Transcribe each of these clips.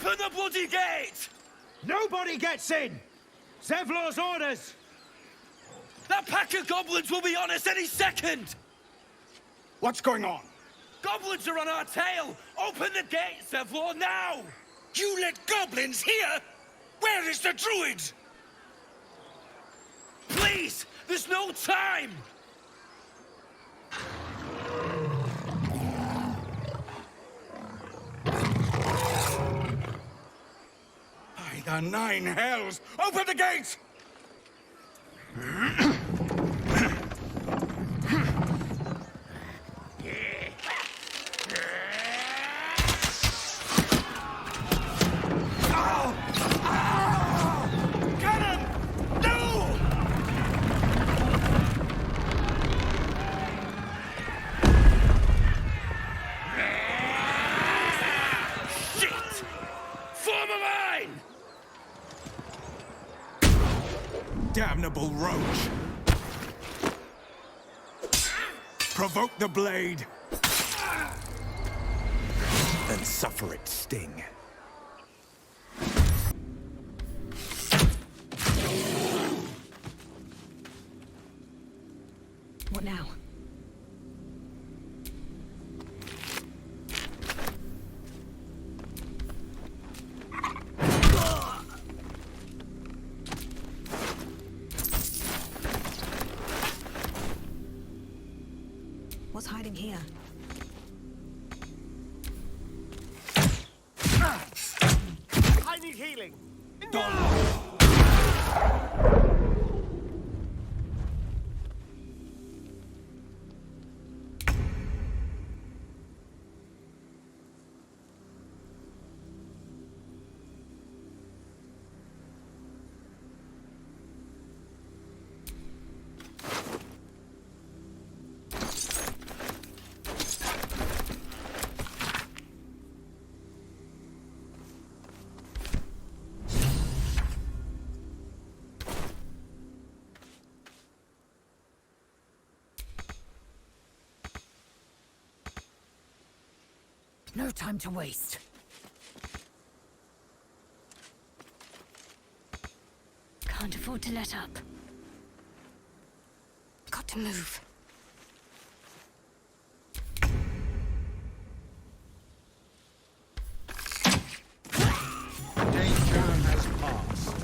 Open the bloody gate! Nobody gets in! Zevlor's orders! That pack of goblins will be on us any second! What's going on? Goblins are on our tail! Open the gate, Zevlor, now! You let goblins here? Where is the druid? Please! There's no time! By the nine hells! Open the gate! Damnable roach! Provoke the blade, and suffer its sting. What now? What's hiding here? I need healing! No time to waste. Can't afford to let up. Got to move. Danger has passed.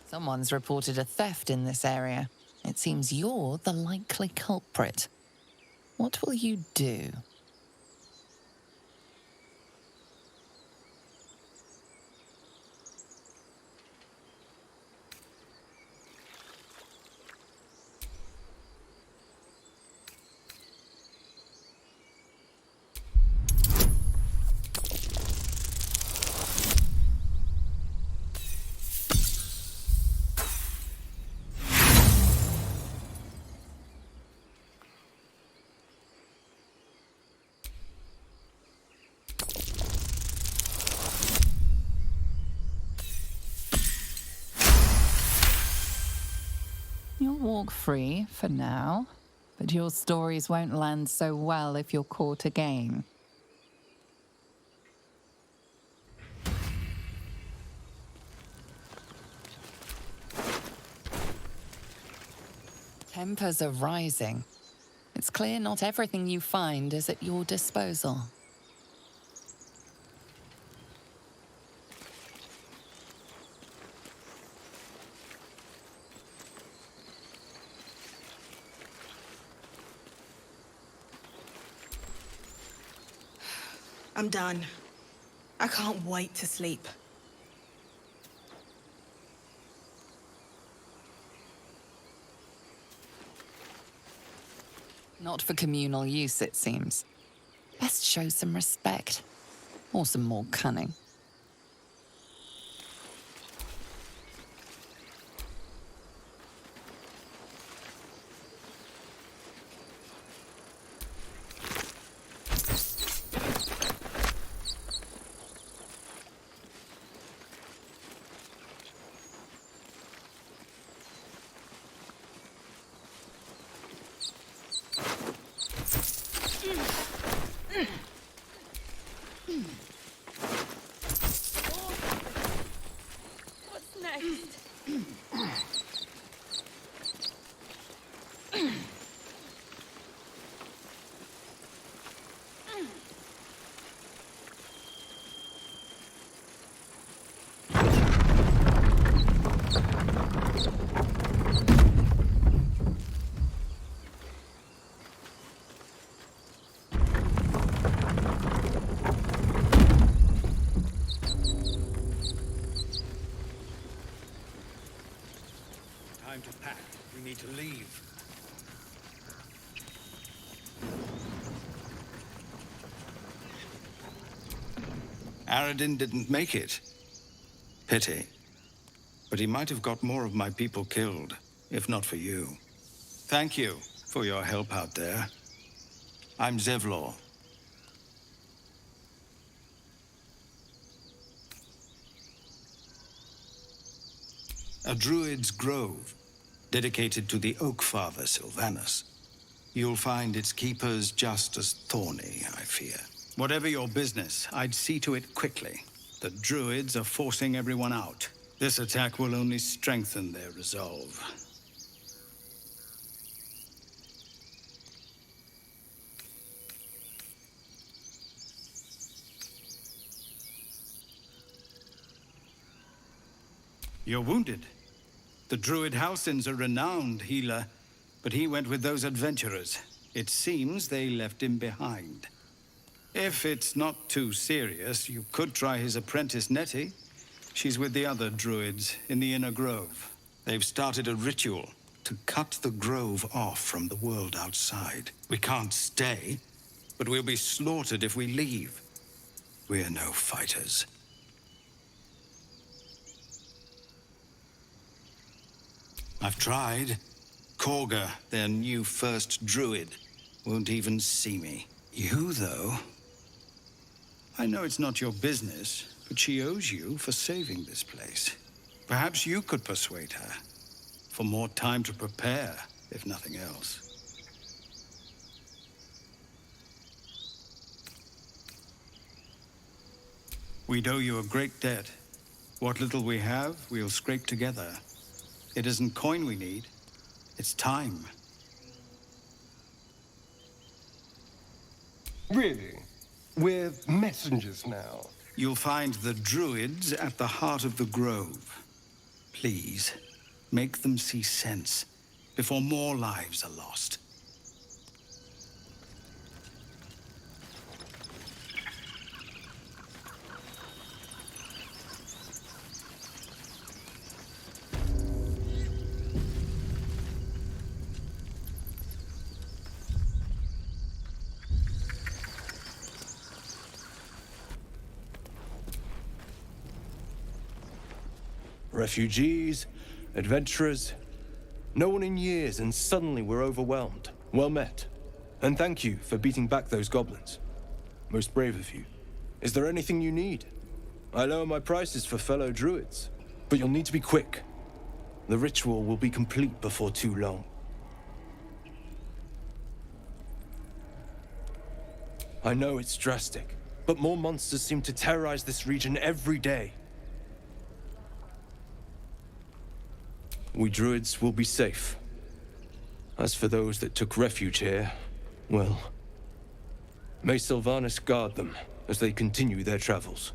Someone's reported a theft in this area. It seems you're the likely culprit. What will you do? You'll walk free for now, but your stories won't land so well if you're caught again. Tempers are rising. It's clear not everything you find is at your disposal. I'm done. I can't wait to sleep. Not for communal use, it seems. Best show some respect. Or some more cunning. time to pack. We need to leave. Aradin didn't make it. Pity. But he might have got more of my people killed, if not for you. Thank you for your help out there. I'm Zevlor. A druid's grove, dedicated to the Oak Father Sylvanus. You'll find its keepers just as thorny, I fear. Whatever your business, I'd see to it quickly. The druids are forcing everyone out. This attack will only strengthen their resolve. You're wounded. The druid Halsin's a renowned healer, but he went with those adventurers. It seems they left him behind. If it's not too serious, you could try his apprentice Nettie. She's with the other druids in the inner grove. They've started a ritual to cut the grove off from the world outside. We can't stay, but we'll be slaughtered if we leave. We're no fighters. I've tried. Korga, their new first druid, won't even see me. You, though... I know it's not your business, but she owes you for saving this place. Perhaps you could persuade her. For more time to prepare, if nothing else. We'd owe you a great debt. What little we have, we'll scrape together. It isn't coin we need, it's time. Really? We're messengers now. You'll find the druids at the heart of the grove. Please, make them see sense before more lives are lost. Refugees, adventurers, no one in years, and suddenly we're overwhelmed. Well met. And thank you for beating back those goblins. Most brave of you. Is there anything you need? I lower my prices for fellow druids, but you'll need to be quick. The ritual will be complete before too long. I know it's drastic, but more monsters seem to terrorize this region every day. We druids will be safe. As for those that took refuge here, well, may Sylvanus guard them as they continue their travels.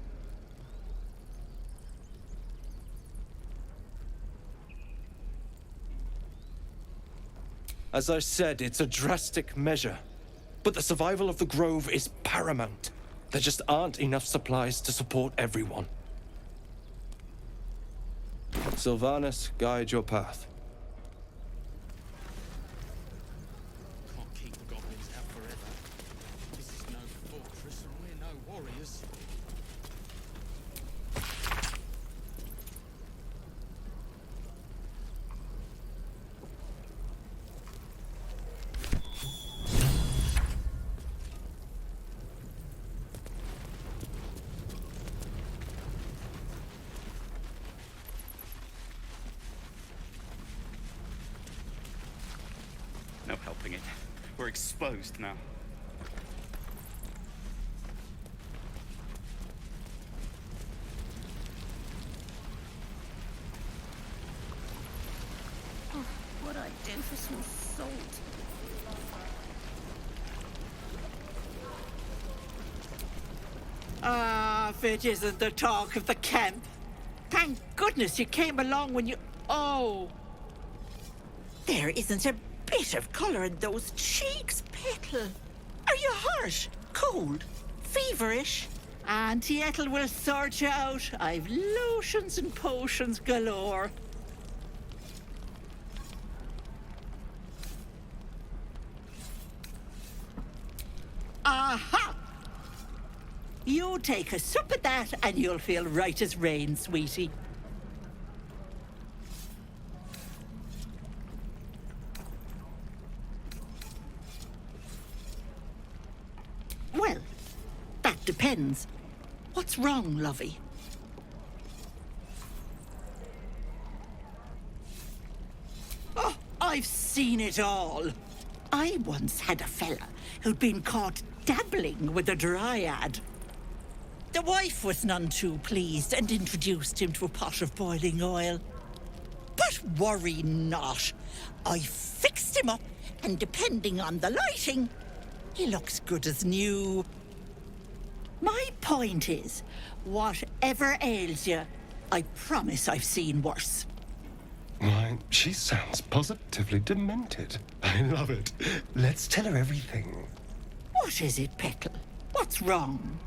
As I said, it's a drastic measure, but the survival of the grove is paramount. There just aren't enough supplies to support everyone. Sylvanus, guide your path. Can't keep the goblins out forever. This is no fortress and we're no warriors. No helping it. We're exposed now. Oh, what I'd do for some salt. Ah, if it isn't the talk of the camp. Thank goodness you came along when you... Oh! There isn't a bit of colour in those cheeks, Petal. Are you hurt? Cold? Feverish? Auntie Ethel will sort you out. I've lotions and potions galore. You take a sup at that and you'll feel right as rain, sweetie. Well, that depends. What's wrong, lovey? Oh, I've seen it all. I once had a fella who'd been caught dabbling with a dryad. The wife was none too pleased and introduced him to a pot of boiling oil. But worry not. I fixed him up, and depending on the lighting, he looks good as new. My point is, whatever ails you, I promise I've seen worse. Why, she sounds positively demented. I love it. Let's tell her everything. What is it, Petal? What's wrong?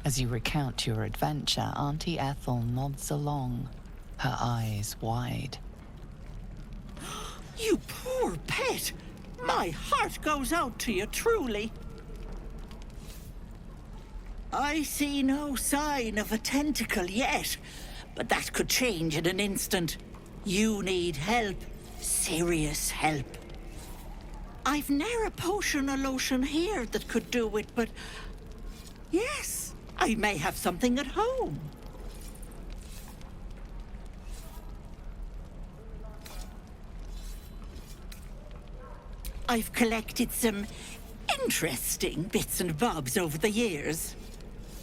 As you recount your adventure, Auntie Ethel nods along, her eyes wide. You poor pet! My heart goes out to you, truly. I see no sign of a tentacle yet, but that could change in an instant. You need help. Serious help. I've ne'er a potion or lotion here that could do it, but... yes, I may have something at home. I've collected some interesting bits and bobs over the years.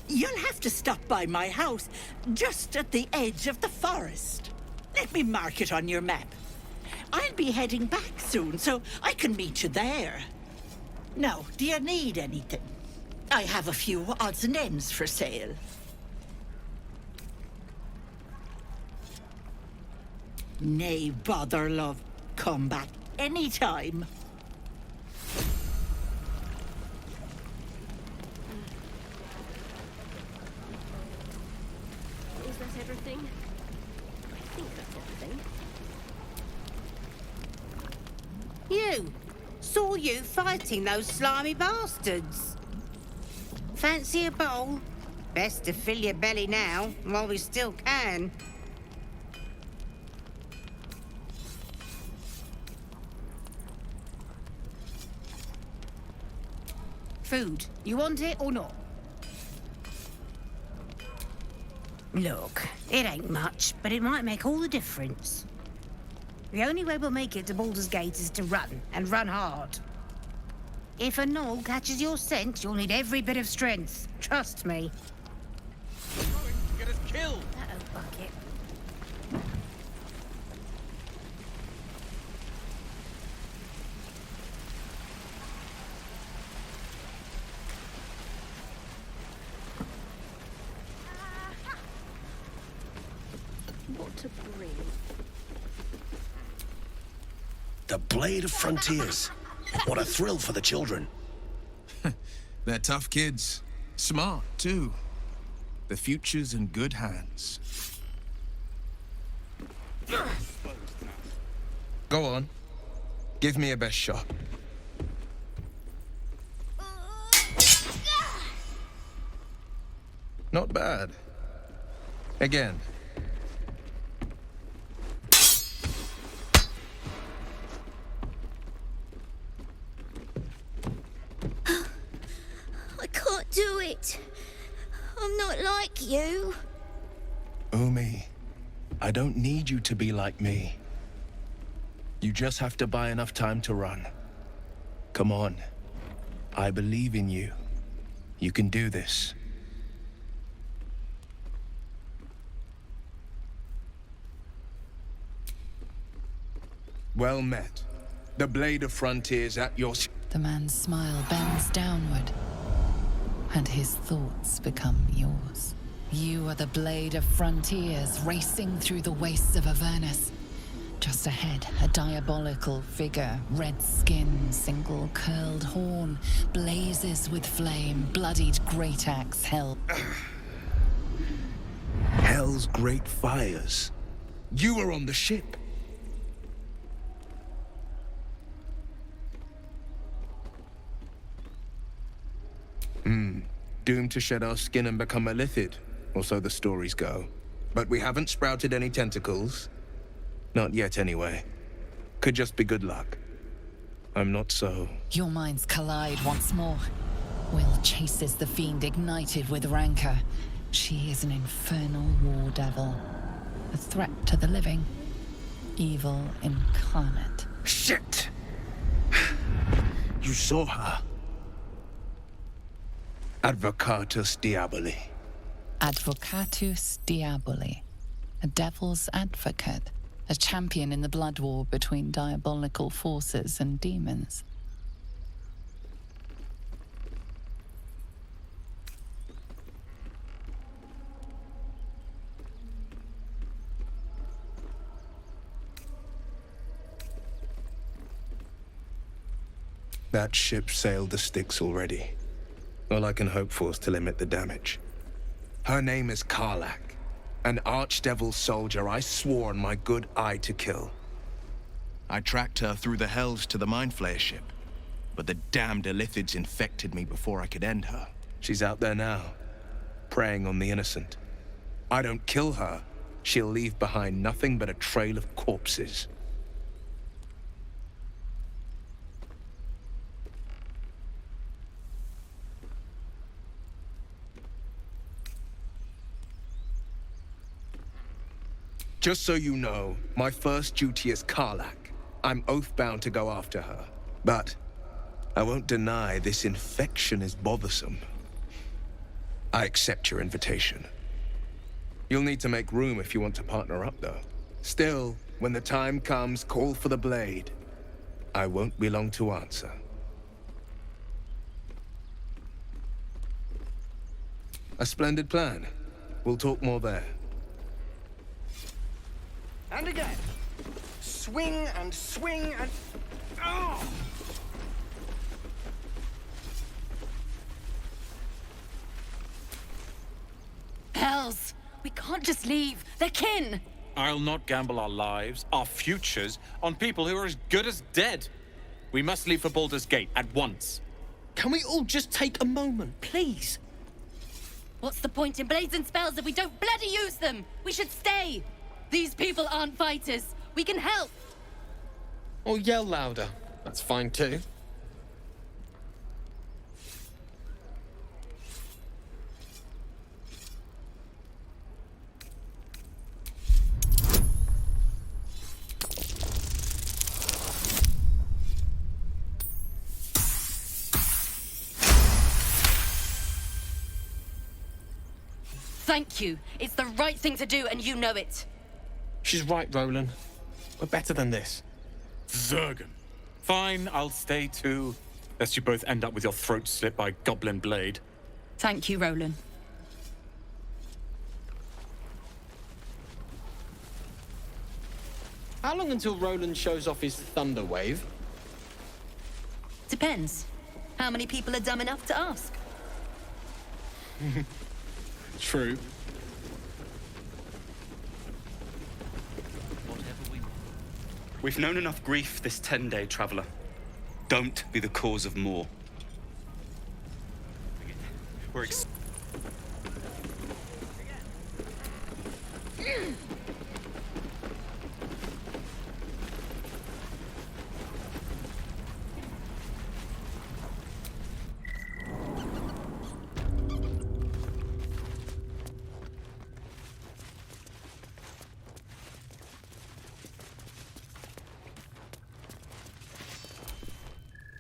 You'll have to stop by my house, just at the edge of the forest. Let me mark it on your map. I'll be heading back soon, so I can meet you there. Now, do you need anything? I have a few odds and ends for sale. Nay, bother, love. Come back anytime. Is that everything? I think that's everything. You! Saw you fighting those slimy bastards. Fancy a bowl? Best to fill your belly now, while we still can. Food. You want it or not? Look, it ain't much, but it might make all the difference. The only way we'll make it to Baldur's Gate is to run, and run hard. If a gnoll catches your scent, you'll need every bit of strength. Trust me. Get us killed! Uh-oh, bucket. What to bring? The Blade of Frontiers. What a thrill for the children. They're tough kids. Smart, too. The future's in good hands. Go on. Give me a best shot. Not bad. Again. I can't do it. I'm not like you. Umi, I don't need you to be like me. You just have to buy enough time to run. Come on. I believe in you. You can do this. Well met. The Blade of Frontiers at your... The man's smile bends downward, and his thoughts become yours. You are the Blade of Frontiers, racing through the wastes of Avernus. Just ahead, a diabolical figure, red skin, single curled horn, blazes with flame, bloodied great axe held. Hell's great fires. You were on the ship. Doomed to shed our skin and become a lithid, or so the stories go. But we haven't sprouted any tentacles. Not yet, anyway. Could just be good luck. I'm not so... Your minds collide once more. Wyll chases the fiend ignited with rancor. She is an infernal war devil. A threat to the living. Evil incarnate. Shit! You saw her. Advocatus Diaboli. Advocatus Diaboli. A devil's advocate. A champion in the blood war between diabolical forces and demons. That ship sailed the Styx already. All I can hope for is to limit the damage. Her name is Karlach, an archdevil soldier I swore on my good eye to kill. I tracked her through the hells to the Mind Flayer ship, but the damned Illithids infected me before I could end her. She's out there now, preying on the innocent. I don't kill her, she'll leave behind nothing but a trail of corpses. Just so you know, my first duty is Karlach. I'm oath-bound to go after her. But I won't deny this infection is bothersome. I accept your invitation. You'll need to make room if you want to partner up, though. Still, when the time comes, call for the blade. I won't be long to answer. A splendid plan. We'll talk more there. And again. Swing and... Oh! Hells! We can't just leave. They're kin! I'll not gamble our lives, our futures, on people who are as good as dead. We must leave for Baldur's Gate at once. Can we all just take a moment, please? What's the point in blades and spells if we don't bloody use them? We should stay! These people aren't fighters. We can help. Or yell louder. That's fine too. Thank you. It's the right thing to do, and you know it. She's right, Roland. We're better than this. Zergan. Fine, I'll stay too. Lest you both end up with your throats slit by goblin blade. Thank you, Roland. How long until Roland shows off his thunder wave? Depends. How many people are dumb enough to ask? True. We've known enough grief this 10-day traveler. Don't be the cause of more. We're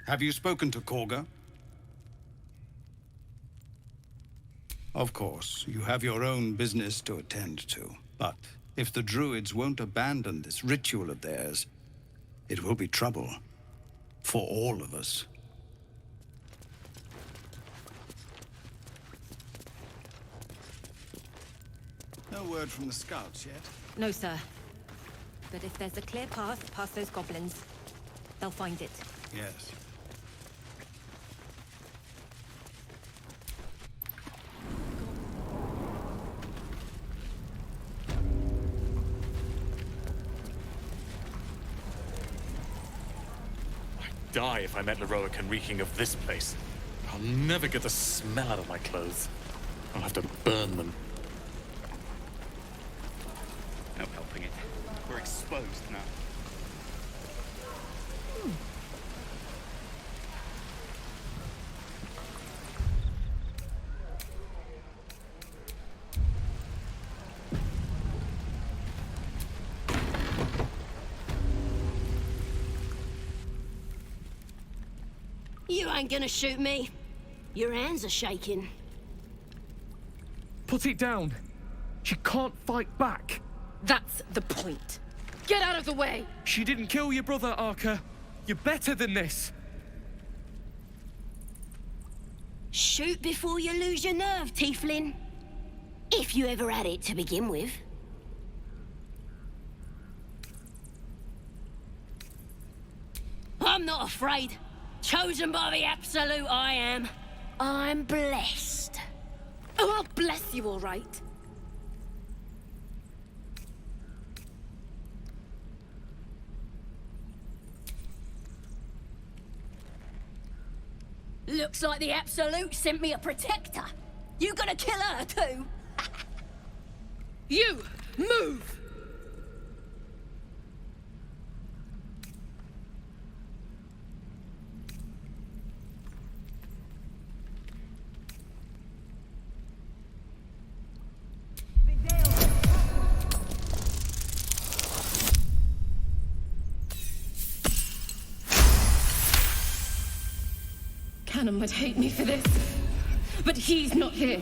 Have you spoken to Korga? Of course, you have your own business to attend to. But if the druids won't abandon this ritual of theirs, it will be trouble for all of us. No word from the scouts yet? No, sir. But if there's a clear path past those goblins, they'll find it. Yes. Die if I met Leroic and reeking of this place. I'll never get the smell out of my clothes. I'll have to burn them. No helping it. We're exposed now. You ain't gonna shoot me. Your hands are shaking. Put it down. She can't fight back. That's the point. Get out of the way! She didn't kill your brother, Arca. You're better than this. Shoot before you lose your nerve, tiefling. If you ever had it to begin with. I'm not afraid. Chosen by the Absolute, I am. I'm blessed. Oh, I'll bless you, all right. Looks like the Absolute sent me a protector. You gonna kill her too? You, move! Cannon would hate me for this, but he's not here.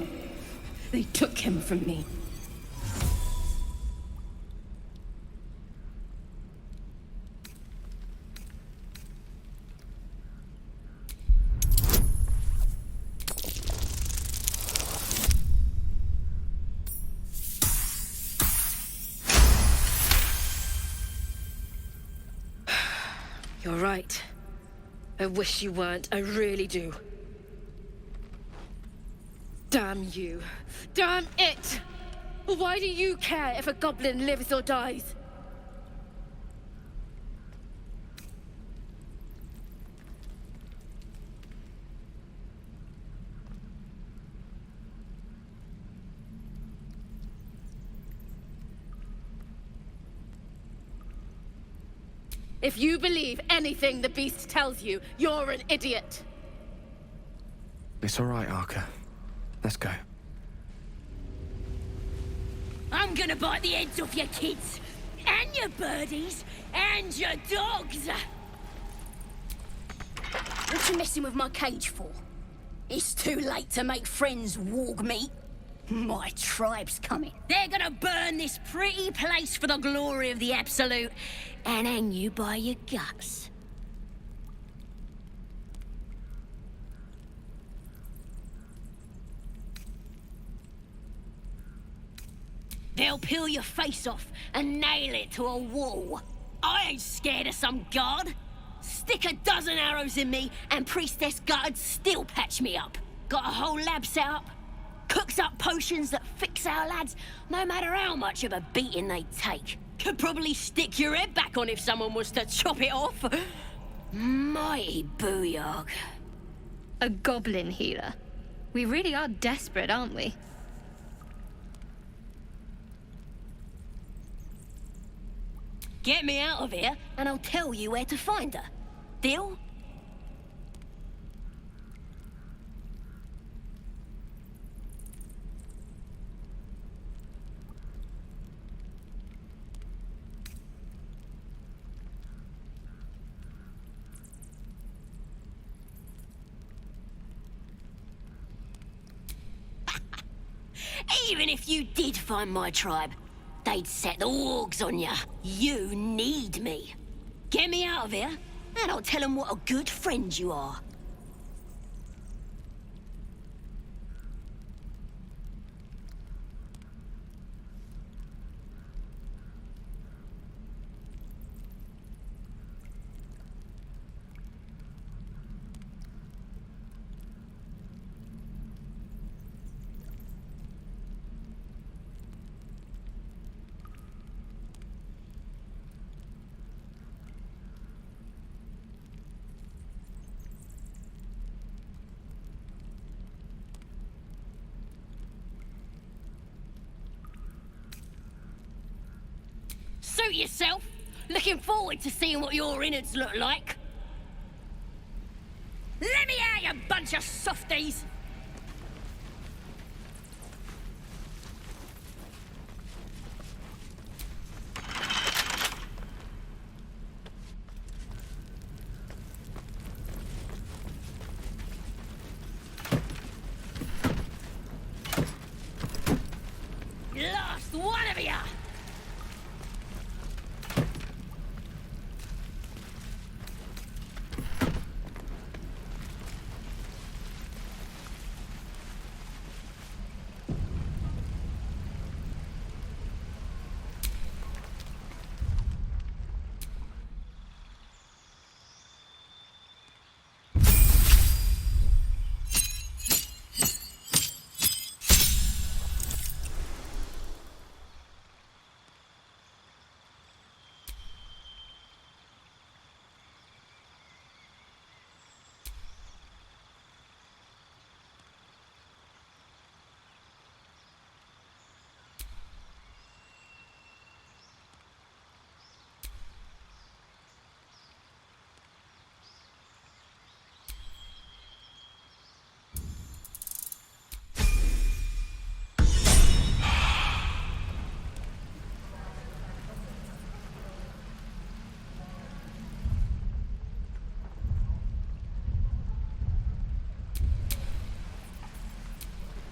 They took him from me. You're right. I wish you weren't, I really do. Damn you. Damn it! Why do you care if a goblin lives or dies? If you believe anything the beast tells you, you're an idiot. It's all right, Arca. Let's go. I'm gonna bite the heads off your kids, and your birdies, and your dogs. What you messing with my cage for? It's too late to make friends, warg meat. My tribe's coming. They're gonna burn this pretty place for the glory of the Absolute and hang you by your guts. They'll peel your face off and nail it to a wall. I ain't scared of some god. Stick a dozen arrows in me and Priestess Gut'd still patch me up. Got a whole lab set up. Cooks up potions that fix our lads, no matter how much of a beating they take. Could probably stick your head back on if someone was to chop it off. Mighty booyog. A goblin healer. We really are desperate, aren't we? Get me out of here, and I'll tell you where to find her. Deal? Even if you did find my tribe, they'd set the wargs on ya. You need me. Get me out of here, and I'll tell them what a good friend you are. Suit yourself. Looking forward to seeing what your innards look like. Let me out, you bunch of softies! Last one of ya!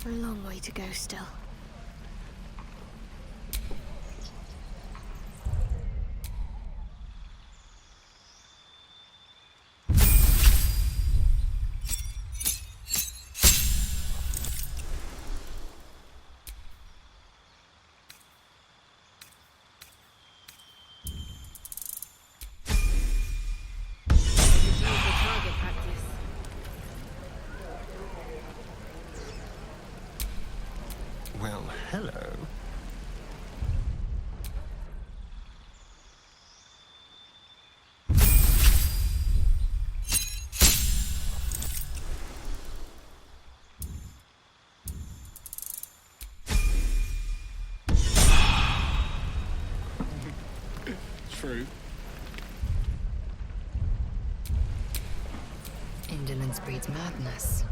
A long way to go still. Well, hello. True. Indolence breeds madness.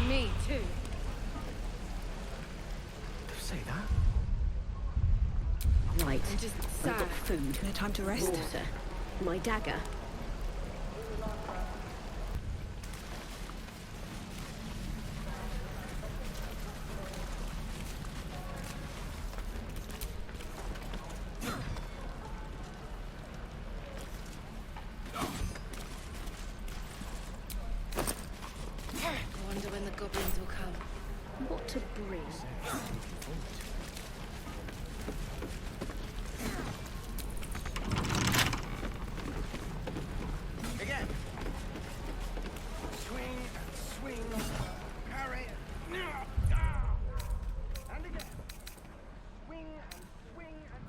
Me too. Don't say that. Right. I'm just I've sad. got food. No time to rest. Water. My dagger. I wonder when the goblins will come. What to bring? Again. Swing and swing. Parry. And again. Swing and swing and.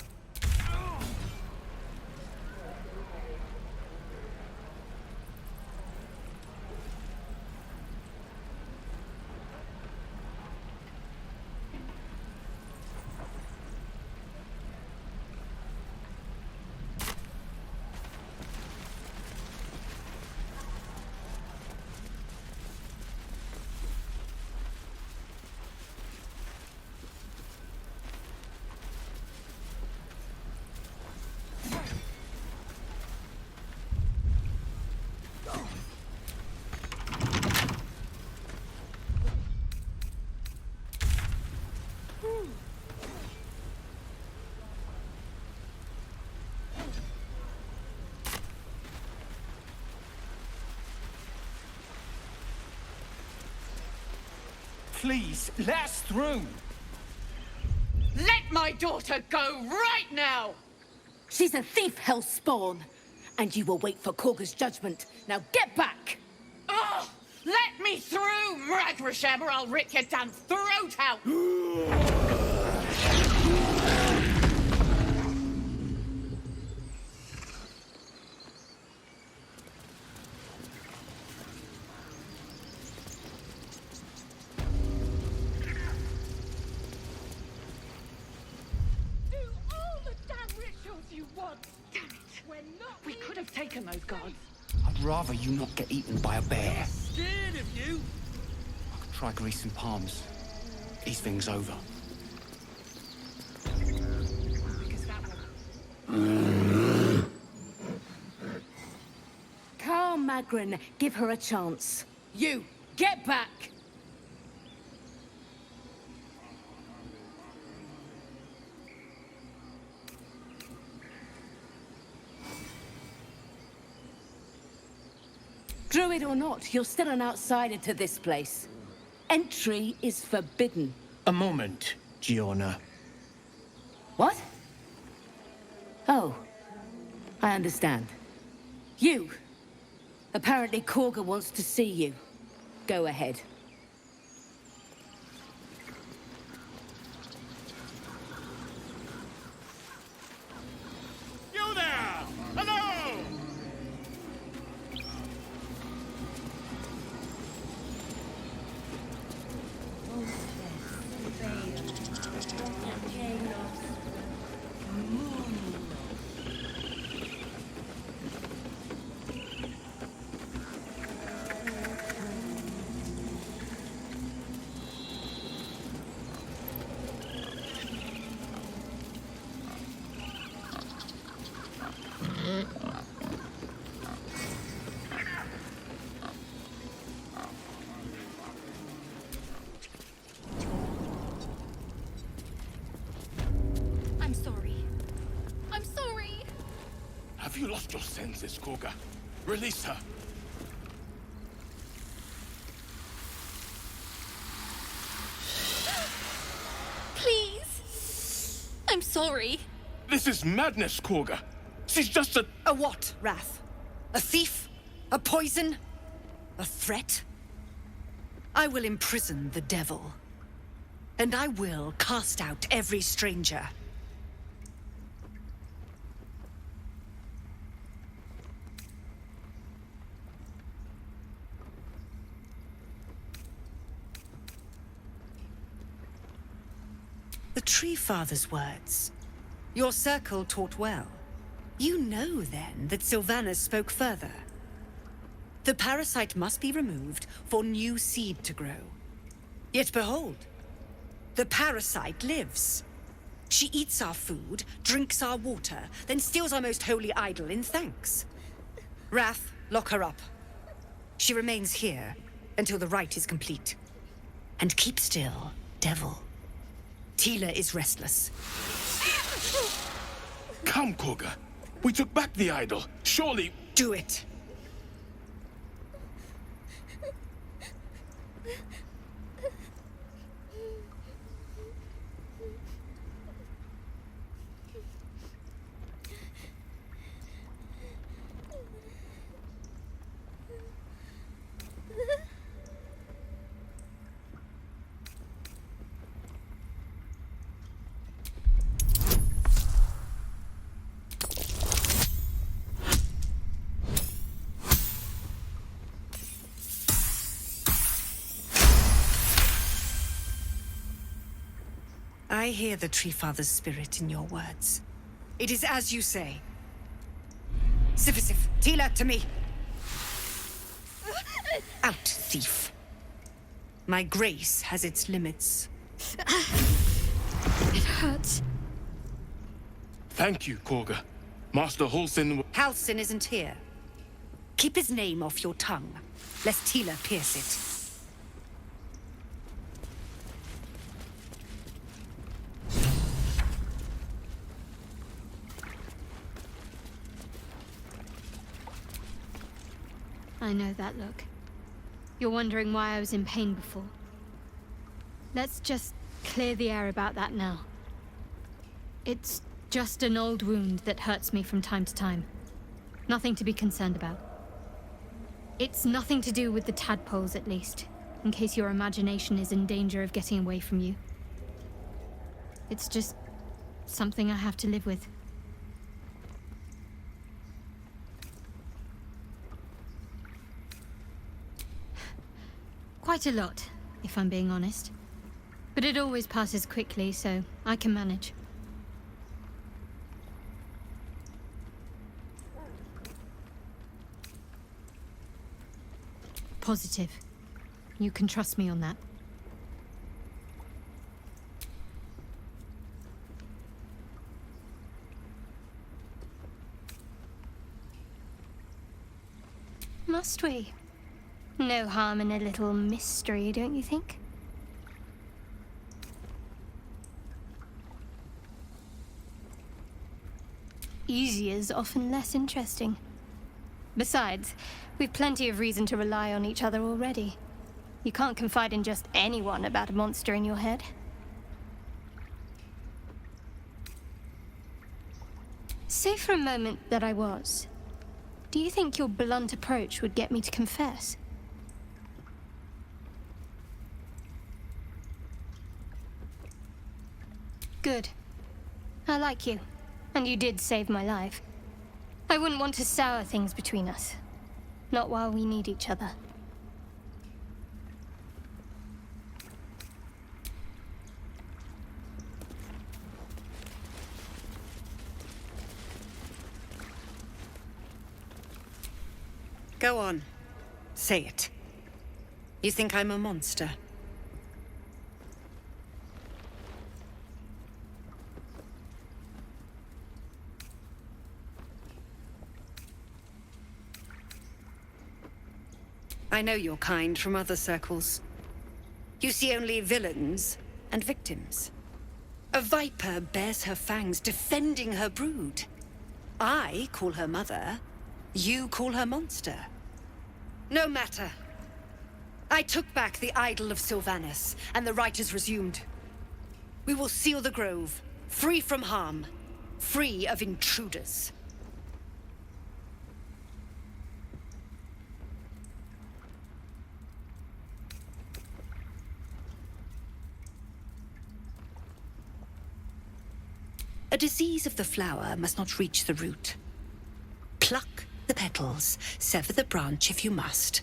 Please, let us through. Let my daughter go right now! She's a thief, hellspawn. And you will wait for Korga's judgment. Now get back! Oh, let me through, Mragrasham, or I'll rip your damn throat out! you want. Damn it. We're not. We could have taken those guards. I'd rather you not get eaten by a bear. I'm scared of you. I could try greasing palms. Ease things over. Calm, Magrin. Give her a chance. You, get back! Druid or not, you're still an outsider to this place. Entry is forbidden. A moment, Giona. What? Oh, I understand. You. Apparently Korga wants to see you. Go ahead. You there! Hello! I'm sorry. I'm sorry. Have you lost your senses, Korga? Release her. Please. I'm sorry. This is madness, Korga. She's just a... A what, Wrath? A thief? A poison? A threat? I will imprison the devil. And I will cast out every stranger. The Tree Father's words. Your circle taught well. You know, then, that Sylvanas spoke further. The parasite must be removed for new seed to grow. Yet behold, the parasite lives. She eats our food, drinks our water, then steals our most holy idol in thanks. Wrath, lock her up. She remains here until the rite is complete. And keep still, devil. Tila is restless. Come, Korga. We took back the idol. Surely... Do it. I hear the Tree Father's spirit in your words. It is as you say. Sifisif, Tila, to me. Out, thief. My grace has its limits. It hurts. Thank you, Korga. Master Halsin... Halsin isn't here. Keep his name off your tongue, lest Tila pierce it. I know that look. You're wondering why I was in pain before. Let's just clear the air about that now. It's just an old wound that hurts me from time to time. Nothing to be concerned about. It's nothing to do with the tadpoles, at least, in case your imagination is in danger of getting away from you. It's just something I have to live with. Quite a lot, if I'm being honest. But it always passes quickly, so I can manage. positive. You can trust me on that. Must we? No harm in a little mystery, don't you think? Easy is often less interesting. Besides, we've plenty of reason to rely on each other already. You can't confide in just anyone about a monster in your head. Say for a moment that I was. Do you think your blunt approach would get me to confess? Good. I like you. And you did save my life. I wouldn't want to sour things between us. Not while we need each other. Go on. Say it. You think I'm a monster? I know your kind from other circles. You see only villains and victims. A viper bears her fangs defending her brood. I call her mother. You call her monster. No matter. I took back the idol of Sylvanas, and the rite is resumed. We will seal the grove, free from harm, free of intruders. A disease of the flower must not reach the root. Pluck the petals, sever the branch if you must,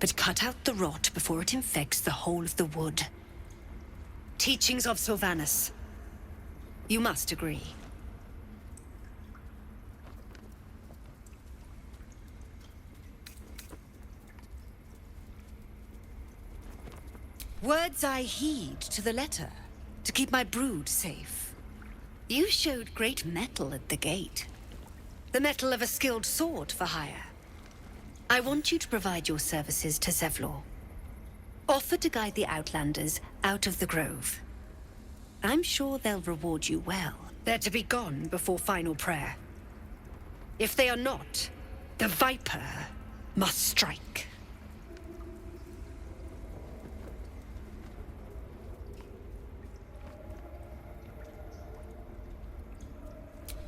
but cut out the rot before it infects the whole of the wood. Teachings of Sylvanas. You must agree. Words I heed to the letter, to keep my brood safe. You showed great mettle at the gate. The mettle of a skilled sword for hire. I want you to provide your services to Zevlor. Offer to guide the Outlanders out of the grove. I'm sure they'll reward you well. They're to be gone before final prayer. If they are not, the Viper must strike.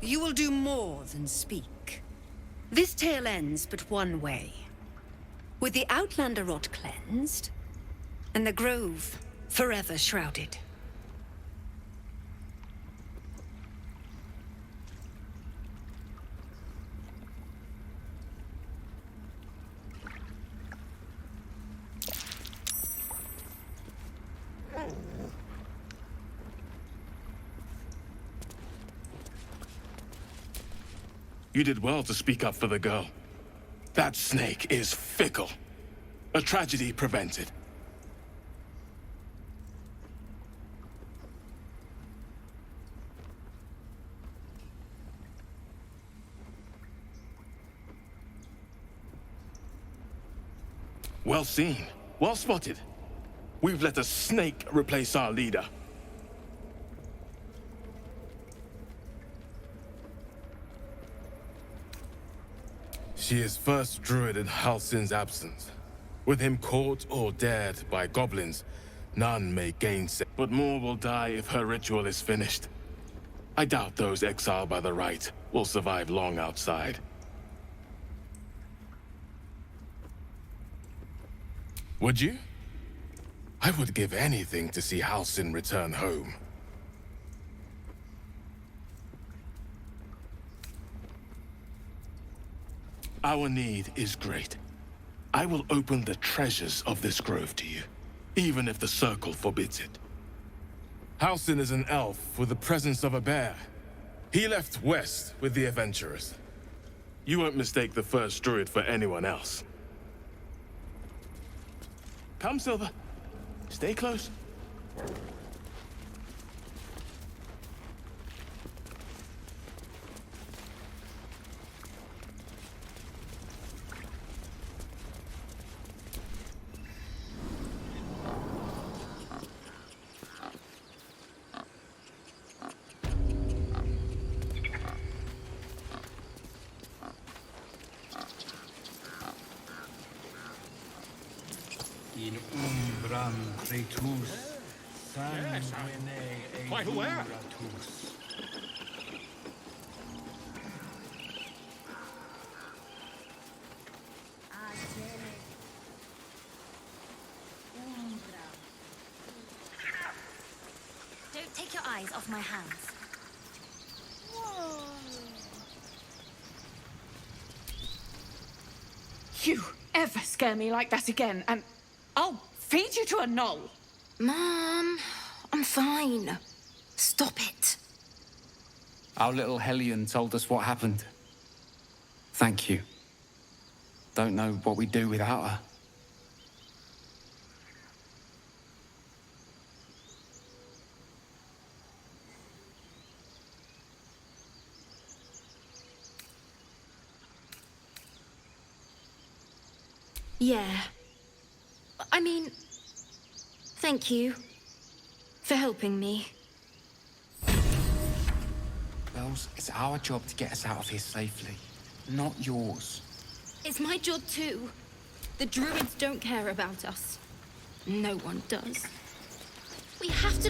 You will do more than speak. This tale ends but one way. With the Outlander rot cleansed, and the grove forever shrouded. You did well to speak up for the girl. That snake is fickle. A tragedy prevented. Well seen. Well spotted. We've let a snake replace our leader. She is first druid in Halsin's absence. With him caught or dared by goblins, none may gainsay. But more will die if her ritual is finished. I doubt those exiled by the rite will survive long outside. Would you? I would give anything to see Halsin return home. Our need is great. I will open the treasures of this grove to you, even if the Circle forbids it. Halsin is an elf with the presence of a bear. He left west with the adventurers. You won't mistake the first druid for anyone else. Come, Silver. Stay close. In umbram cretus, sanguine quite aware. eduratus. Don't take your eyes off my hands. You ever scare me like that again, and I'll feed you to a knoll. Mom, I'm fine. Stop it. Our little Hellion told us what happened. Thank you. Don't know what we'd do without her. Yeah. I mean, thank you for helping me. Wells, it's our job to get us out of here safely, not yours. It's my job too. The druids don't care about us. No one does. We have to